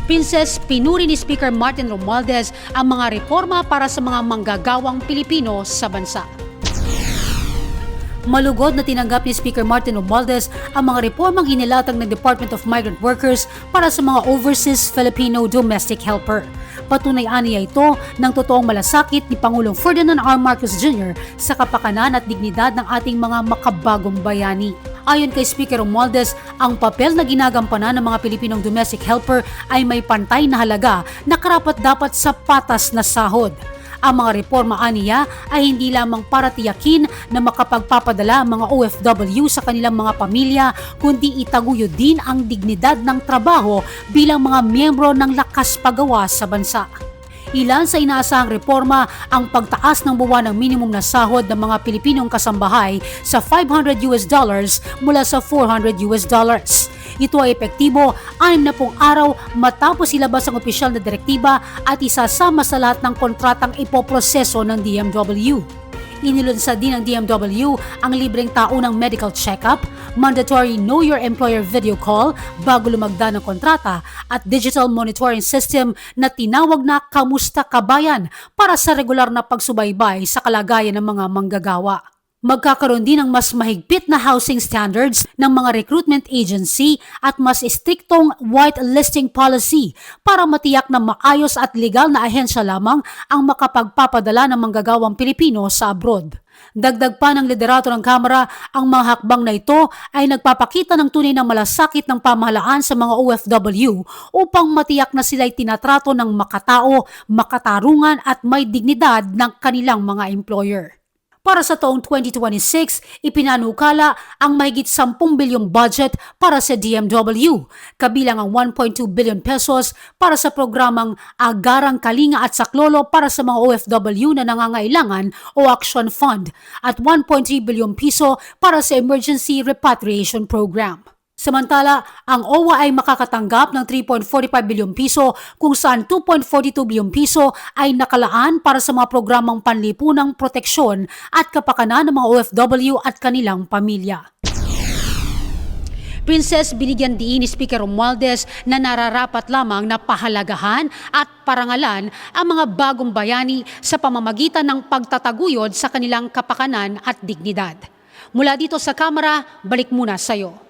Princess, pinuri ni Speaker Martin Romualdez ang mga reforma para sa mga manggagawang Pilipino sa bansa. Malugod na tinanggap ni Speaker Martin Romualdez ang mga reformang inilatag ng Department of Migrant Workers para sa mga overseas Filipino domestic helper. Patunay aniya ito ng totoong malasakit ni Pangulong Ferdinand R. Marcos Jr. sa kapakanan at dignidad ng ating mga makabagong bayani. Ayon kay Speaker Romualdez, ang papel na ginagampanan ng mga Pilipinong domestic helper ay may pantay na halaga na karapat-dapat sa patas na sahod. Ang mga reforma aniya ay hindi lamang para tiyakin na makapagpapadala ang mga OFW sa kanilang mga pamilya, kundi itaguyod din ang dignidad ng trabaho bilang mga miyembro ng lakas pagawa sa bansa. Ilan sa inaasahang reforma ang pagtaas ng buwan ng minimum na sahod ng mga Pilipinong kasambahay sa $500 mula sa $400. Ito ay epektibo 60 araw matapos ilabas ang opisyal na direktiba at isasama sa lahat ng kontratang ipoproseso ng DMW. Inilunsad din ng DMW ang libreng taunang medical check-up, mandatory Know Your Employer video call bago lumagda ng kontrata at digital monitoring system na tinawag na Kamusta Kabayan para sa regular na pagsubaybay sa kalagayan ng mga manggagawa. Magkakaroon din ng mas mahigpit na housing standards ng mga recruitment agency at mas istriktong whitelisting policy para matiyak na maayos at legal na ahensya lamang ang makapagpapadala ng manggagawang Pilipino sa abroad. Dagdag pa ng liderato ng Kamara, ang mga hakbang na ito ay nagpapakita ng tunay na malasakit ng pamahalaan sa mga OFW upang matiyak na sila'y tinatrato ng makatao, makatarungan at may dignidad ng kanilang mga employer. Para sa taong 2026, ipinanukala ang mahigit 10 bilyong budget para sa DMW, kabilang ang 1.2 billion pesos para sa programang Agarang Kalinga at Saklolo para sa mga OFW na nangangailangan o Action Fund at 1.3 bilyong piso para sa Emergency Repatriation Program. Samantala, ang OWA ay makakatanggap ng 3.45 bilyong piso kung saan 2.42 bilyong piso ay nakalaan para sa mga programang panlipunang proteksyon at kapakanan ng mga OFW at kanilang pamilya. Princess, binigyan diin ni Speaker Romualdez na nararapat lamang na pahalagahan at parangalan ang mga bagong bayani sa pamamagitan ng pagtataguyod sa kanilang kapakanan at dignidad. Mula dito sa Kamara, balik muna sa iyo.